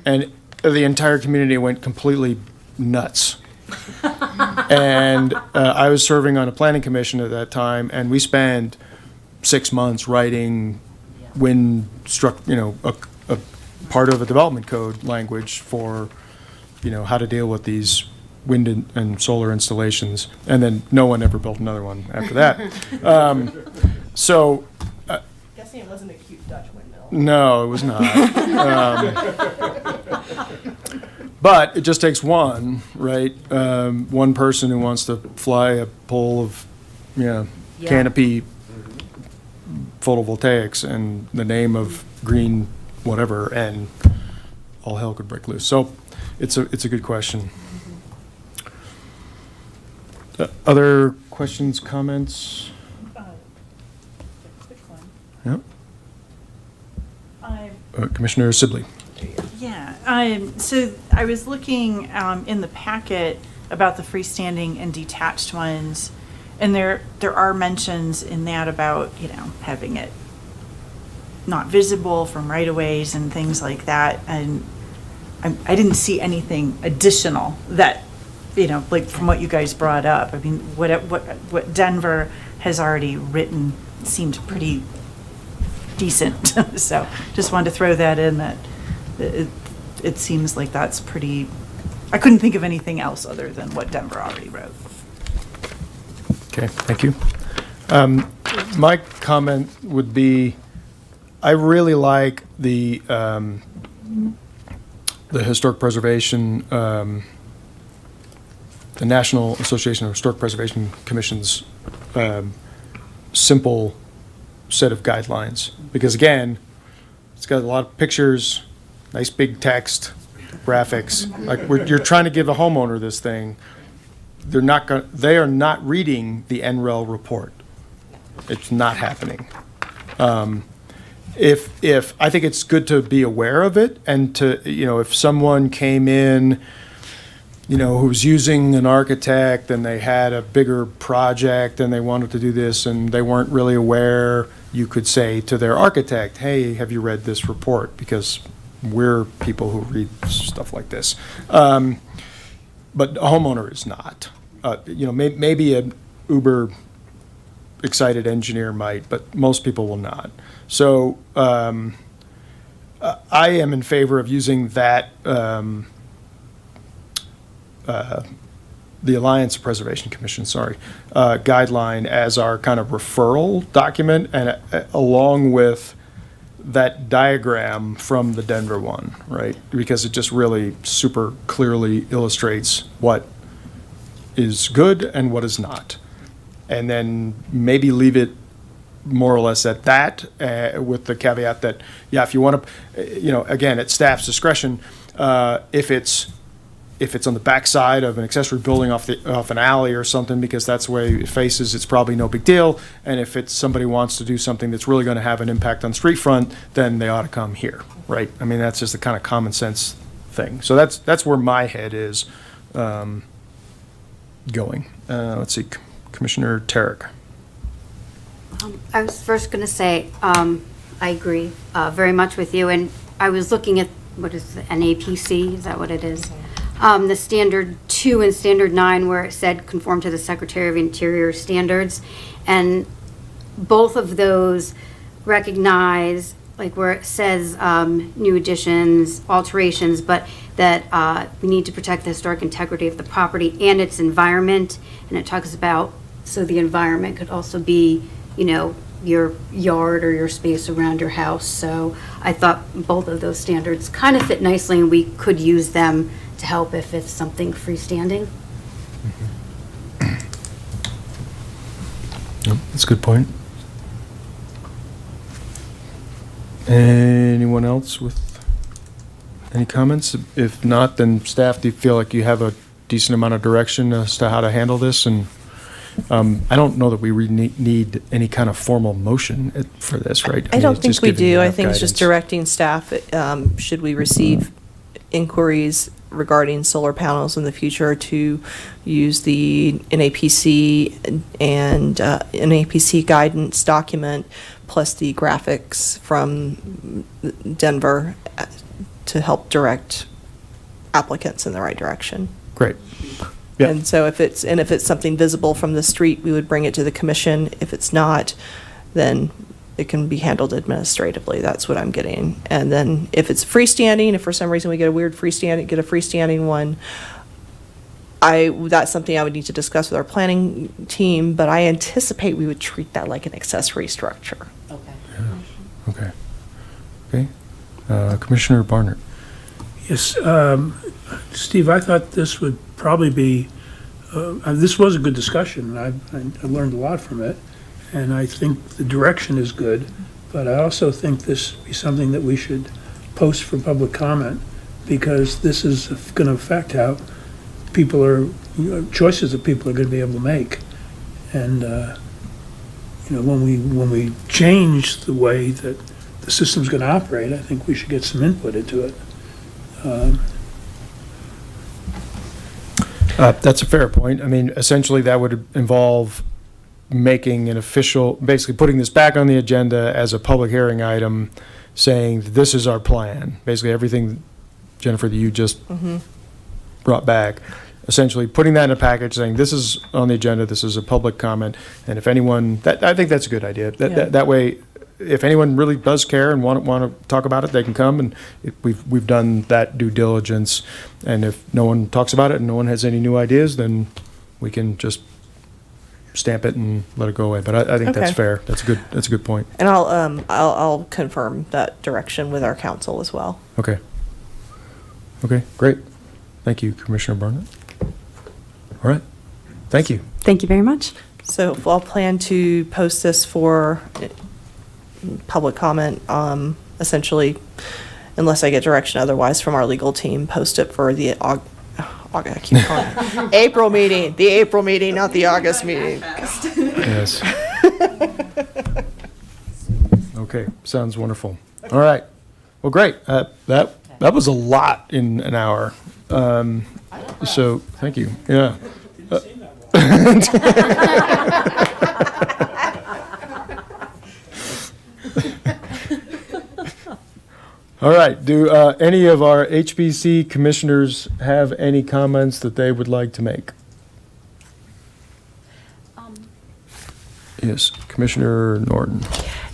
and the entire community went completely nuts. And I was serving on a planning commission at that time, and we spent 6 months writing a part of a development code language for, you know, how to deal with these wind and solar installations. And then no one ever built another one after that. Guessing it wasn't a cute Dutch windmill. No, it was not. But it just takes one, right? One person who wants to fly a pole of, canopy photovoltaics and the name of green whatever, and all hell could break loose. So it's a good question. Other questions, comments? Yep. Commissioner Sibley. Yeah, so I was looking in the packet about the freestanding and detached ones, and there are mentions in that about, having it not visible from right-of-ways and things like that, and I didn't see anything additional that, like from what you guys brought up. I mean, what Denver has already written seemed pretty decent, so just wanted to throw that in, that it seems like that's pretty, I couldn't think of anything else other than what Denver already wrote. Okay, thank you. My comment would be, I really like the Historic Preservation, the National Association of Historic Preservation Commission's simple set of guidelines. Because again, it's got a lot of pictures, nice big text, graphics. Like you're trying to give a homeowner this thing. They are not reading the NREL report. It's not happening. If I think it's good to be aware of it, and to, if someone came in, who's using an architect and they had a bigger project and they wanted to do this and they weren't really aware, you could say to their architect, hey, have you read this report? Because we're people who read stuff like this. But a homeowner is not. Maybe an uber excited engineer might, but most people will not. So I am in favor of using that, the Alliance Preservation Commission, guideline as our kind of referral document, and along with that diagram from the Denver one, right? Because it just really super clearly illustrates what is good and what is not. And then maybe leave it more or less at that, with the caveat that, if you want to, again, at staff's discretion, if it's on the backside of an accessory building off an alley or something, because that's the way it faces, it's probably no big deal. And if it's somebody wants to do something that's really going to have an impact on street front, then they ought to come here, right? I mean, that's just the kind of common sense thing. So that's where my head is going. Let's see, Commissioner Tarek. I was first going to say, I agree very much with you. And I was looking at, what is the NAPC? Is that what it is? The Standard 2 and Standard 9, where it said conform to the Secretary of Interior standards. And both of those recognize, like where it says new additions, alterations, but that we need to protect the historic integrity of the property and its environment. And it talks about, so the environment could also be, your yard or your space around your house. So I thought both of those standards kind of fit nicely, and we could use them to help if it's something freestanding. Yep, that's a good point. Anyone else with any comments? If not, then staff, do you feel like you have a decent amount of direction as to how to handle this? And I don't know that we really need any kind of formal motion for this, right? I mean, don't it's think just we giving you do. I enough think it's just guidance. directing staff, should we receive inquiries regarding solar panels in the future to use the NAPC and NAPC guidance document plus the graphics from Denver to help direct applicants in the right direction. Great. Yeah. And so if it's something visible from the street, we would bring it to the commission. If it's not, then it can be handled administratively. That's what I'm getting. And then if it's freestanding, if for some reason we get a freestanding one, that's something I would need to discuss with our planning team, but I anticipate we would treat that like an accessory structure. Okay. Okay. Commissioner Barnard. Yes, Steve, I thought this would probably be, this was a good discussion, and I learned a lot from it, and I think the direction is good, but I also think this would be something that we should post for public comment, because this is going to affect how people are, choices that people are going to be able to make. And, when we change the way that the system's going to operate, I think we should get some input into it. That's a fair point. I mean, essentially, that would involve making an official, basically putting this back on the agenda as a public hearing item, saying this is our plan. Basically, everything, Jennifer, that you just brought back, essentially putting that in a package, saying this is on the agenda, this is a public comment, and if anyone, I think that's a good idea. That way, if anyone really does care and want to talk about it, they can come, and we've done that due diligence. And if no one talks about it and no one has any new ideas, then we can just stamp it and let it go away. But I think that's Okay. fair. That's a good point. And I'll confirm that direction with our council as well. Okay. Okay, great. Thank you, Commissioner Barnett. All right. Thank you. Thank you very much. So I'll plan to post this for public comment, essentially, unless I get direction otherwise from our legal team, post it for the I keep calling it April meeting, not the August meeting. Yes. Okay, sounds wonderful. All right. Well, great. That was a lot in an hour. So, thank you. Yeah. All right. Do any of our HBC commissioners have any comments that they would like to make? Yes, Commissioner Norton.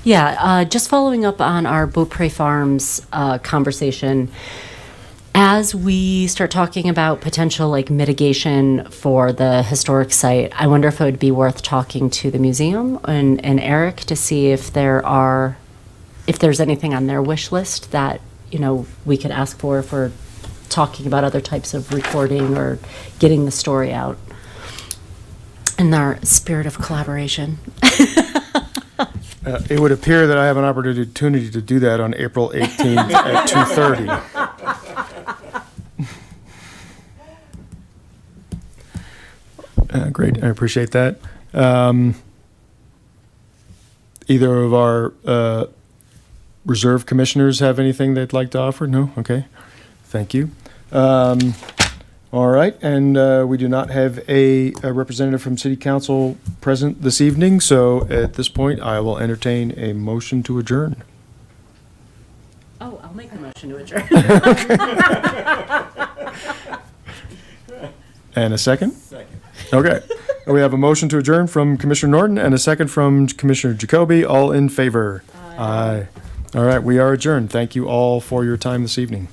Yeah, just following up on our Beaupre Farms conversation. As we start talking about potential like mitigation for the historic site, I wonder if it would be worth talking to the museum and Eric to see if there's anything on their wish list that, we could ask for if we're talking about other types of recording or getting the story out in our spirit of collaboration. It would appear that I have an opportunity to do that on April 18th at 2:30. Great, I appreciate that. Either of our reserve commissioners have anything they'd like to offer? No? Okay, thank you. All right, and we do not have a representative from City Council present this evening, so at this point, I will entertain a motion to adjourn. Oh, I'll make the motion to adjourn. And a second? Second. Okay. We have a motion to adjourn from Commissioner Norton and a second from Commissioner Jacoby. All in favor? Aye. All right, we are adjourned. Thank you all for your time this evening.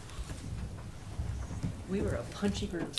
We were a punchy group.